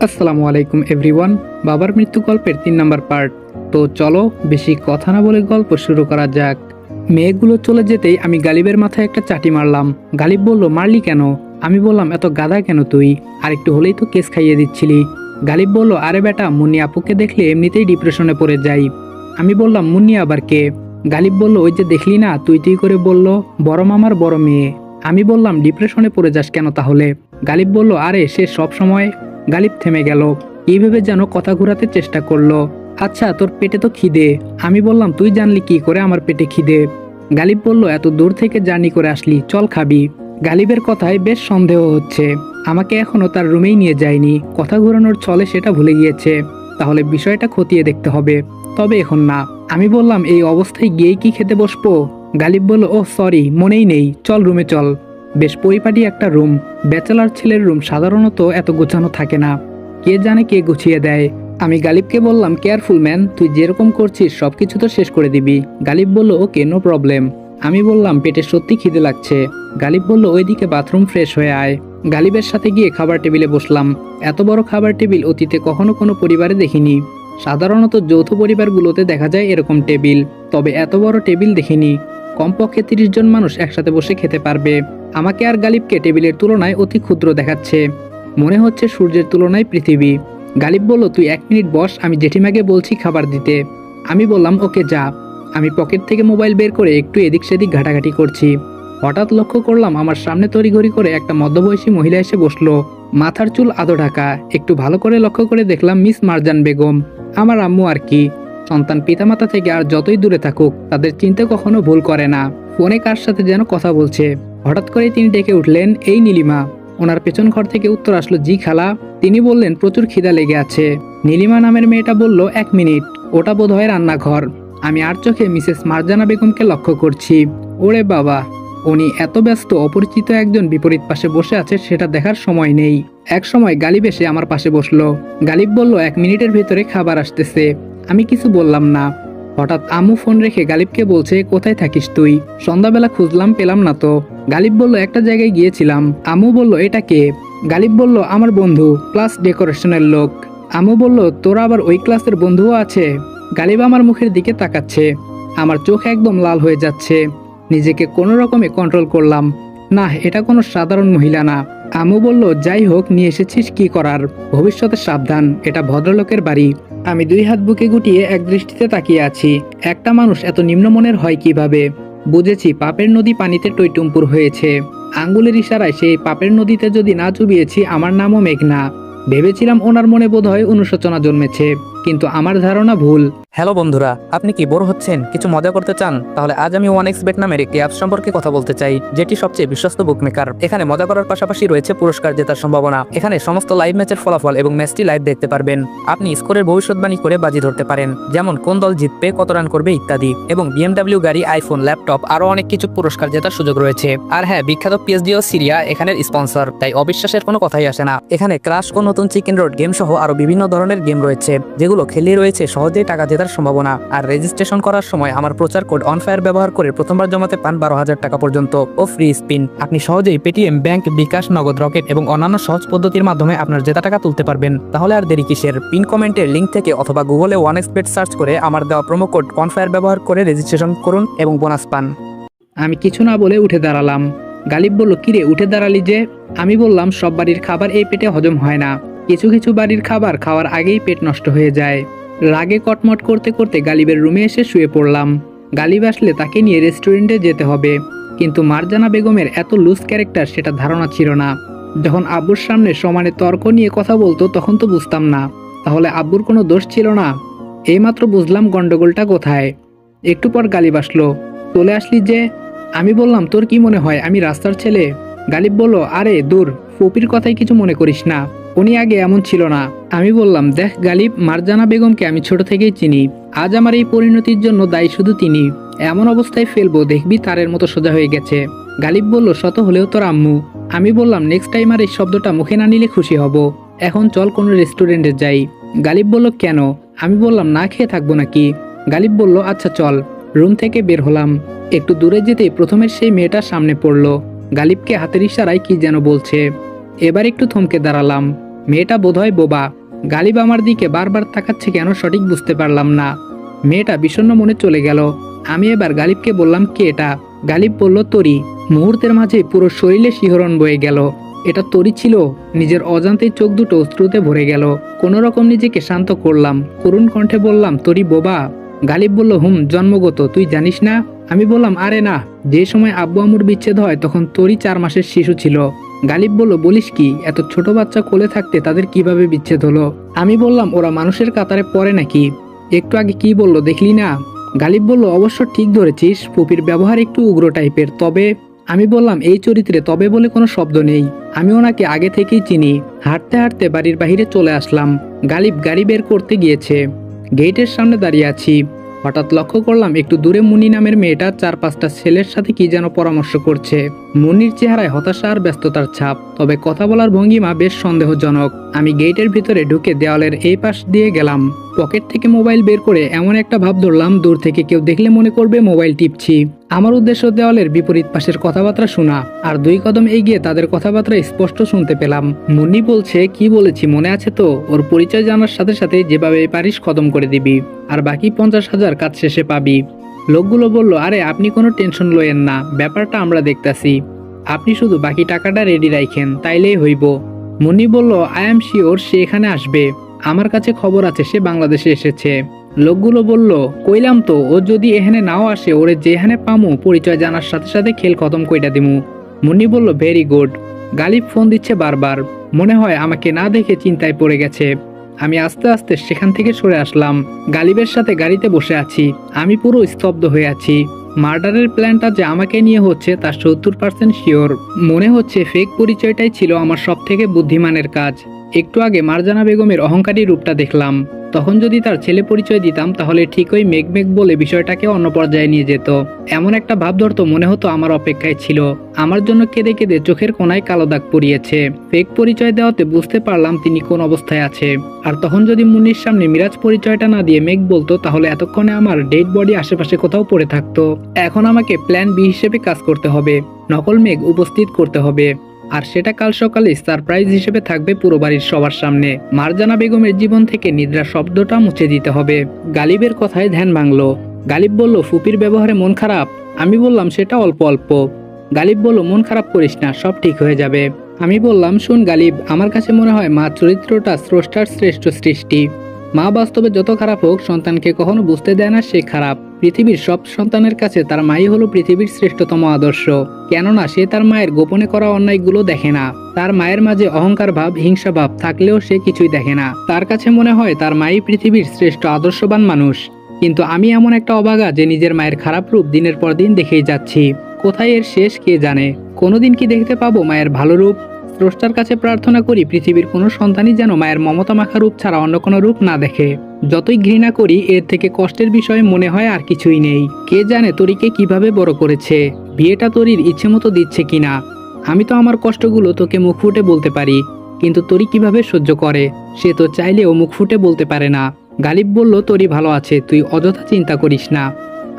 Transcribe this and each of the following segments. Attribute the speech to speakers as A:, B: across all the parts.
A: আসসালামু আলাইকুম এভরিওয়ান। বাবার মৃত্যু গল্পের 3 নম্বর পার্ট। তো চলো বেশি কথা না বলে গল্প শুরু করা যাক। মেয়েগুলো চলে যেতেই আমি গালিবের মাথায় একটা চাটি মারলাম। গালিব বলল, মারলি কেন? আমি বললাম, এত গাধা কেন তুই? আর একটু হলেই তো কেস খাইয়ে দিচ্ছিলি। গালিব বলল, আরে বেটা, মুন্নি আপুকে দেখলে এমনিতেই ডিপ্রেশনে পড়ে যাই। আমি বললাম, মুন্নি আবার কে? গালিব বলল, ওই যে দেখলি না, তুই তুই করে বলল, বড় মামার বড় মেয়ে। আমি বললাম, ডিপ্রেশনে পড়ে যাস কেন তাহলে? গালিব বলল, আরে সে সব সময়। গালিব থেমে গেল, এইভাবে যেন কথা ঘোরাতে চেষ্টা করলো। আচ্ছা, তোর পেটে তো খিদে। আমি বললাম, তুই জানলি কি করে আমার পেটে খিদে? গালিব বলল, এত দূর থেকে জার্নি করে আসলি, চল খাবি। গালিবের কথায় বেশ সন্দেহ হচ্ছে। আমাকে এখনো তার রুমেই নিয়ে যায়নি, কথা ঘোরানোর ছলে সেটা ভুলে গিয়েছে। তাহলে বিষয়টা খতিয়ে দেখতে হবে, তবে এখন না। আমি বললাম, এই অবস্থায় গিয়েই কি খেতে বসবো? গালিব বলল, ও সরি, মনেই নেই, চল রুমে চল। বেশ পরিপাটি একটা রুম। ব্যাচেলার ছেলের রুম সাধারণত এত গোছানো থাকে না, কে জানে কে গুছিয়ে দেয়। আমি গালিবকে বললাম, কেয়ারফুল ম্যান, তুই যেরকম করছিস সবকিছু তো শেষ করে দিবি। গালিব বলল, ওকে, নো প্রবলেম। আমি বললাম, পেটে সত্যি খিদে লাগছে। গালিব বলল, ওইদিকে বাথরুম, ফ্রেশ হয়ে আয়। গালিবের সাথে গিয়ে খাবার টেবিলে বসলাম। এত বড় খাবার টেবিল অতীতে কখনো কোনো পরিবারে দেখিনি। সাধারণত যৌথ পরিবারগুলোতে দেখা যায় এরকম টেবিল, তবে এত বড় টেবিল দেখিনি। কমপক্ষে 30 জন মানুষ একসাথে বসে খেতে পারবে। আমাকে আর গালিবকে টেবিলের তুলনায় অতি ক্ষুদ্র দেখাচ্ছে, মনে হচ্ছে সূর্যের তুলনায় পৃথিবী। গালিব বলল, তুই 1 মিনিট বস, আমি জেঠিমাকে বলছি খাবার দিতে। আমি বললাম, ওকে, যা। আমি পকেট থেকে মোবাইল বের করে একটু এদিক সেদিক ঘাটাঘাটি করছি। হঠাৎ লক্ষ্য করলাম আমার সামনে তড়িঘড়ি করে একটা মধ্যবয়সী মহিলা এসে বসলো। মাথার চুল আধো ঢাকা। একটু ভালো করে লক্ষ্য করে দেখলাম মিস মারজান বেগম, আমার আম্মু আর কি। সন্তান পিতামাতা থেকে আর যতই দূরে থাকুক, তাদের চিনতে কখনো ভুল করে না। ফোনে কার সাথে যেন কথা বলছে। হঠাৎ করেই তিনি ডেকে উঠলেন, এই নীলিমা। ওনার পেছন ঘর থেকে উত্তর আসলো, জি খালা। তিনি বললেন, প্রচুর খিদা লেগে আছে। নীলিমা নামের মেয়েটা বলল, 1 মিনিট, ওটা বোধহয় রান্নাঘর। আমি আর চোখে মিসেস মারজানা বেগমকে লক্ষ্য করছি। ওরে বাবা, উনি এত ব্যস্ত, অপরিচিত একজন বিপরীত পাশে বসে আছে সেটা দেখার সময় নেই। এক সময় গালিব এসে আমার পাশে বসলো। গালিব বলল, 1 মিনিটের ভেতরে খাবার আসতেছে। আমি কিছু বললাম না। হঠাৎ আম্মু ফোন রেখে গালিবকে বলছে, কোথায় থাকিস তুই? সন্ধ্যাবেলা খুঁজলাম, পেলাম না তো। গালিব বলল, একটা জায়গায় গিয়েছিলাম। আম্মু বলল, এটা কে? গালিব বলল, আমার বন্ধু, ক্লাস ডেকোরেশনের লোক। আম্মু বলল, তোরা আবার ওই ক্লাসের বন্ধুও আছে? গালিব আমার মুখের দিকে তাকাচ্ছে। আমার চোখ একদম লাল হয়ে যাচ্ছে। নিজেকে কোনো রকমে কন্ট্রোল করলাম। না, এটা কোনো সাধারণ মহিলা না। আম্মু বলল, যাই হোক, নিয়ে এসেছিস কি করার, ভবিষ্যতে সাবধান, এটা ভদ্রলোকের বাড়ি। আমি 2 হাত বুকে গুটিয়ে এক দৃষ্টিতে তাকিয়ে আছি। একটা মানুষ এত নিম্নমনের হয় কিভাবে? বুঝেছি, পাপের নদী পানিতে টইটুম্পুর হয়েছে। আঙ্গুলের ইশারায় সেই পাপের নদীতে যদি না চুবিয়েছি, আমার নামও মেঘনা। ভেবেছিলাম ওনার মনে বোধহয় অনুশোচনা জন্মেছে, কিন্তু আমার ধারণা ভুল।
B: হ্যালো বন্ধুরা, আপনি কি বোর হচ্ছেন, কিছু মজা করতে চান? তাহলে আজ আমি 1xBet নামের একটি অ্যাপ সম্পর্কে কথা বলতে চাই, যেটি সবচেয়ে বিশ্বস্ত বুকমেকার। এখানে মজা করার পাশাপাশি রয়েছে পুরস্কার জেতার সম্ভাবনা। এখানে সমস্ত লাইভ ম্যাচের ফলাফল এবং ম্যাচটি লাইভ দেখতে পারবেন। আপনি স্কোরের ভবিষ্যৎবাণী করে বাজি ধরতে পারেন, যেমন কোন দল জিতবে, কত রান করবে ইত্যাদি। এবং BMW গাড়ি, আইফোন, ল্যাপটপ, আরো অনেক কিছু পুরস্কার জেতার সুযোগ রয়েছে। আর হ্যাঁ, বিখ্যাত PSG ও সিরিয়া এখানের স্পন্সর, তাই অবিশ্বাসের কোনো কথাই আসে না। এখানে ক্রাশ ও নতুন চিকেন রোড গেম সহ আরো বিভিন্ন ধরনের গেম রয়েছে, যেগুলো খেলে রয়েছে সহজেই টাকা জেতার সম্ভাবনা। আর রেজিস্ট্রেশন করার সময় আমার প্রচার কোড অনফায়ার ব্যবহার করে প্রথমবার জমাতে পান 12,000 টাকা পর্যন্ত ও ফ্রি স্পিন। আপনি সহজেই পেটিএম, ব্যাংক, বিকাশ, নগদ, রকেট এবং অন্যান্য সহজ পদ্ধতির মাধ্যমে আপনার জেতা টাকা তুলতে পারবেন। তাহলে আর দেরি কিসের? পিন কমেন্টের লিঙ্ক থেকে অথবা গুগলে 1xBet সার্চ করে আমার দেওয়া প্রোমো কোড অনফায়ার ব্যবহার করে রেজিস্ট্রেশন করুন এবং বোনাস পান।
A: আমি কিছু না বলে উঠে দাঁড়ালাম। গালিব বলল, কিরে, উঠে দাঁড়ালি যে? আমি বললাম, সব বাড়ির খাবার এই পেটে হজম হয় না। কিছু কিছু বাড়ির খাবার খাওয়ার আগেই পেট নষ্ট হয়ে যায়। রাগে কটমট করতে করতে গালিবের রুমে এসে শুয়ে পড়লাম। গালিব আসলে তাকে নিয়ে রেস্টুরেন্টে যেতে হবে, কিন্তু মারজানা বেগমের এত লুজ ক্যারেক্টার সেটা ধারণা ছিল না। যখন আব্বুর সামনে সমানে তর্ক নিয়ে কথা বলতো তখন তো বুঝতাম না, তাহলে আব্বুর কোনো দোষ ছিল না? এইমাত্র বুঝলাম গন্ডগোলটা কোথায়। একটু পর গালিব আসলো। চলে আসলি যে? আমি বললাম, তোর কি মনে হয় আমি রাস্তার ছেলে? গালিব বলল, আরে দূর, ফুপির কথাই কিছু মনে করিস না, উনি আগে এমন ছিল না। আমি বললাম, দেখ গালিব, মারজানা বেগমকে আমি ছোট থেকেই চিনি। আজ আমার এই পরিণতির জন্য দায়ী শুধু তিনি। এমন অবস্থায় ফেলবো, দেখবি তারের মতো সোজা হয়ে গেছে। গালিব বলল, শত হলেও তোর আম্মু। আমি বললাম, নেক্সট টাইম আর এই শব্দটা মুখে না নিলে খুশি হব। এখন চল কোনো রেস্টুরেন্টে যাই। গালিব বলল, কেন? আমি বললাম, না খেয়ে থাকবো নাকি? গালিব বলল, আচ্ছা চল। রুম থেকে বের হলাম। একটু দূরে যেতেই প্রথমের সেই মেয়েটার সামনে পড়লো। গালিবকে হাতের ইশারায় কি যেন বলছে। এবার একটু থমকে দাঁড়ালাম। মেয়েটা বোধহয় বোবা। গালিব আমার দিকে বারবার তাকাচ্ছে কেন সঠিক বুঝতে পারলাম না। মেয়েটা বিষণ্ণ মনে চলে গেল। আমি এবার গালিবকে বললাম, কে এটা? গালিব বলল, তরি। মুহূর্তের মাঝে পুরো শরীরে শিহরণ বয়ে গেল। এটা তরি ছিল। নিজের অজান্তেই চোখ দুটো অশ্রুতে ভরে গেল। কোনো রকম নিজেকে শান্ত করলাম, করুণ কণ্ঠে বললাম, তরি বোবা? গালিব বলল, জন্মগত, তুই জানিস না? আমি বললাম, আরে না, যে সময় আব্বু আম্মুর বিচ্ছেদ হয় তখন তরি 4 মাসের শিশু ছিল। গালিব বলল, বলিস কি? এত ছোট বাচ্চা কোলে থাকতে তাদের কিভাবে বিচ্ছেদ হলো? আমি বললাম, ওরা মানুষের কাতারে পড়ে নাকি? একটু আগে কি বললো দেখলি না? গালিব বলল, অবশ্য ঠিক ধরেছিস, ফুপির ব্যবহার একটু উগ্র টাইপের, তবে। আমি বললাম, এই চরিত্রে তবে বলে কোনো শব্দ নেই। আমি ওনাকে আগে থেকেই চিনি। হাঁটতে হাঁটতে বাড়ির বাইরে চলে আসলাম। গালিব গাড়ি বের করতে গিয়েছে। গেটের সামনে দাঁড়িয়ে আছি। হঠাৎ লক্ষ্য করলাম একটু দূরে মুন্নি নামের মেয়েটা 4-5টা ছেলের সাথে কি যেন পরামর্শ করছে। মুন্নির চেহারায় হতাশা আর ব্যস্ততার ছাপ, তবে কথা বলার ভঙ্গিমা বেশ সন্দেহজনক। আমি গেটের ভিতরে ঢুকে দেওয়ালের এই পাশ দিয়ে গেলাম। পকেট থেকে মোবাইল বের করে এমন একটা ভাব ধরলাম, দূর থেকে কেউ দেখলে মনে করবে মোবাইল টিপছি। আমার উদ্দেশ্য দেওয়ালের বিপরীত পাশের কথাবার্তা শোনা, আর 2 কদম এগিয়ে তাদের কথাবার্তা স্পষ্ট শুনতে পেলাম। মুন্নি বলছে, কি বলেছি মনে আছে তো? ওর পরিচয় জানার সাথে সাথে যেভাবে পারিস খতম করে দিবি, আর বাকি 50,000 কাজ শেষে পাবি। লোকগুলো বলল, আরে আপনি কোনো টেনশন লয়েন না, ব্যাপারটা আমরা দেখতাছি। আপনি শুধু বাকি টাকাটা রেডি রাখেন, তাইলেই হইব। মুন্নি বলল, আই এম শিওর সে এখানে আসবে। আমার কাছে খবর আছে সে বাংলাদেশে এসেছে। লোকগুলো বলল, কইলাম তো, ও যদি এখানে নাও আসে, ওরে যেখানে পামু পরিচয় জানার সাথে সাথে খেল খতম কইটা দিমু। মুন্নি বলল, ভেরি গুড। গালিব ফোন দিচ্ছে বারবার। মনে হয় আমাকে না দেখে চিন্তায় পড়ে গেছে। আমি আস্তে আস্তে সেখান থেকে সরে আসলাম। গালিবের সাথে গাড়িতে বসে আছি। আমি পুরো স্তব্ধ হয়ে আছি। মার্ডারের প্ল্যানটা যে আমাকে নিয়ে হচ্ছে তা 70% শিওর। মনে হচ্ছে ফেক পরিচয়টাই ছিল আমার সবথেকে বুদ্ধিমানের কাজ। একটু আগে মারজানা বেগমের অহংকারী রূপটা দেখলাম। তখন যদি তার ছেলে পরিচয় দিতাম তাহলে ঠিকই মেঘ মেঘ বলে বিষয়টাকে অন্য পর্যায়ে নিয়ে যেত। এমন একটা ভাব ধরতো মনে হতো আমার অপেক্ষায় ছিল। আমার জন্য কেঁদে কেঁদে চোখের কোনায় কালো দাগ পরিয়েছে। ফেক পরিচয় দেওয়াতে বুঝতে পারলাম তিনি কোন অবস্থায় আছে। আর তখন যদি মুন্নির সামনে মিরাজ পরিচয়টা না দিয়ে মেঘ বলতো, তাহলে এতক্ষণে আমার ডেড বডি আশেপাশে কোথাও পড়ে থাকতো। এখন আমাকে প্ল্যান বি হিসেবে কাজ করতে হবে। নকল মেঘ উপস্থিত করতে হবে। আর সেটা কাল সকালে সারপ্রাইজ হিসেবে থাকবে পুরো বাড়ির সবার সামনে। মারজানা বেগমের জীবন থেকে নিদ্রা শব্দটা মুছে দিতে হবে। গালিবের কথায় ধ্যান ভাঙলো। গালিব বলল, ফুপির ব্যবহারে মন খারাপ? আমি বললাম, সেটা অল্প অল্প। গালিব বলল, মন খারাপ করিস না, সব ঠিক হয়ে যাবে। আমি বললাম, শুন গালিব, আমার কাছে মনে হয় মা চরিত্রটা স্রষ্টার শ্রেষ্ঠ সৃষ্টি। মা বাস্তবে যত খারাপ হোক, সন্তানকে কখনো বুঝতে দেয় না সে খারাপ। পৃথিবীর সব সন্তানের কাছে তার মাই হলো পৃথিবীর শ্রেষ্ঠতম আদর্শ। কেননা সে তার মায়ের গোপনে করা অন্যায়গুলো দেখে না। তার মায়ের মাঝে অহংকার ভাব, হিংসা ভাব থাকলেও সে কিছুই দেখে না। তার কাছে মনে হয় তার মাই পৃথিবীর শ্রেষ্ঠ আদর্শবান মানুষ। কিন্তু আমি এমন একটা অবাগা যে নিজের মায়ের খারাপ রূপ দিনের পর দিন দেখেই যাচ্ছি। কোথায় এর শেষ কে জানে? কোনোদিন কি দেখতে পাবো মায়ের ভালো রূপ? স্রষ্টার কাছে প্রার্থনা করি পৃথিবীর কোনো সন্তানই যেন মায়ের মমতা মাখা রূপ ছাড়া অন্য কোনো রূপ না দেখে। যতই ঘৃণা করি, এর থেকে কষ্টের বিষয় মনে হয় আর কিছুই নেই। কে জানে তরিকে কিভাবে বড় করেছে, বিয়েটা তরির ইচ্ছে মতো দিচ্ছে কিনা। আমি তো আমার কষ্টগুলো তোকে মুখ ফুটে বলতে পারি, কিন্তু তরি কিভাবে সহ্য করে সে তো চাইলেও মুখ ফুটে বলতে পারে না। গালিব বলল, তরি ভালো আছে, তুই অযথা চিন্তা করিস না।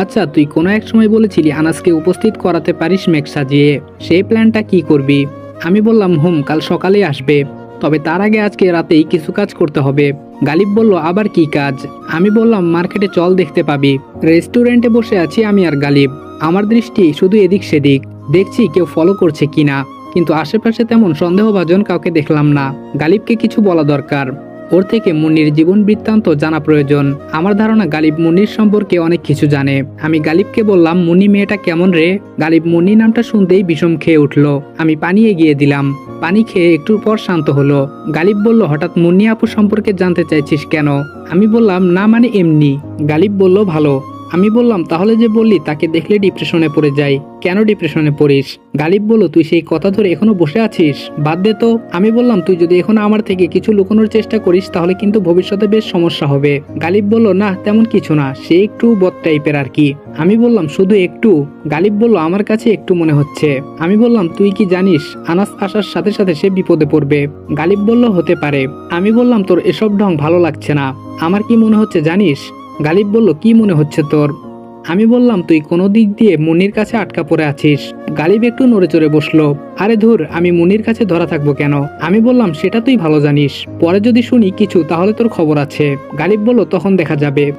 A: আচ্ছা, তুই কোনো এক সময় বলেছিলি আনাসকে উপস্থিত করাতে পারিস মেঘ সাজিয়ে, সেই প্ল্যানটা কি করবি? আমি বললাম, কাল সকালে আসবে, তবে তার আগে আজকে রাতেই কিছু কাজ করতে হবে। গালিব বলল, আবার কি কাজ? আমি বললাম, মার্কেটে চল, দেখতে পাবি। রেস্টুরেন্টে বসে আছি আমি আর গালিব। আমার দৃষ্টি শুধু এদিক সেদিক, দেখছি কেউ ফলো করছে কিনা, কিন্তু আশেপাশে তেমন সন্দেহভাজন কাউকে দেখলাম না। গালিবকে কিছু বলা দরকার, ওর থেকে মুন্নির জীবন বৃত্তান্ত জানা প্রয়োজন। আমার ধারণা গালিব মুন্নির সম্পর্কে অনেক কিছু জানে। আমি গালিবকে বললাম, মুন্নি মেয়েটা কেমন রে? গালিব মুন্নি নামটা শুনতেই বিষম খেয়ে উঠলো। আমি পানি এগিয়ে দিলাম। পানি খেয়ে একটু পর শান্ত হলো। গালিব বলল, হঠাৎ মুন্নি আপু সম্পর্কে জানতে চাইছিস কেন? আমি বললাম, না মানে এমনি। গালিব বলল, ভালো। আমি বললাম, তাহলে যে বললি তাকে দেখলে ডিপ্রেশনে পড়ে যাই, কেন ডিপ্রেশনে পড়িস? গালিব বলল, তুই সেই কথা ধরে এখনো বসে আছিস, বাদ দে তো। আমি বললাম, তুই যদি এখনো আমার থেকে কিছু লুকানোর চেষ্টা করিস তাহলে কিন্তু ভবিষ্যতে বেশ সমস্যা হবে। গালিব বলল, না তেমন কিছু না, সে একটু বদ টাইপের আর কি। আমি বললাম, শুধু একটু? গালিব বলল, আমার কাছে একটু মনে হচ্ছে। আমি বললাম, তুই কি জানিস আনাস আসার সাথে সাথে সে বিপদে পড়বে? গালিব বলল, হতে পারে। আমি বললাম, তোর এসব ঢং ভালো লাগছে না। আমার কি মনে হচ্ছে জানিস? গালিব বলল, কি মনে হচ্ছে তোর? আমি বললাম তুই কোনো দিক দিয়ে মুন্নির কাছে আটকা পড়ে আছিস। গালিব একটু নড়ে চড়ে বসলো। আরে ধুর, আমি মুন্নির কাছে ধরা থাকবো কেন? আমি বললাম সেটা তুই ভালো জানিস, পরে যদি শুনি কিছু তাহলে তোর খবর আছে। গালিব বলল তখন দেখা যাবে।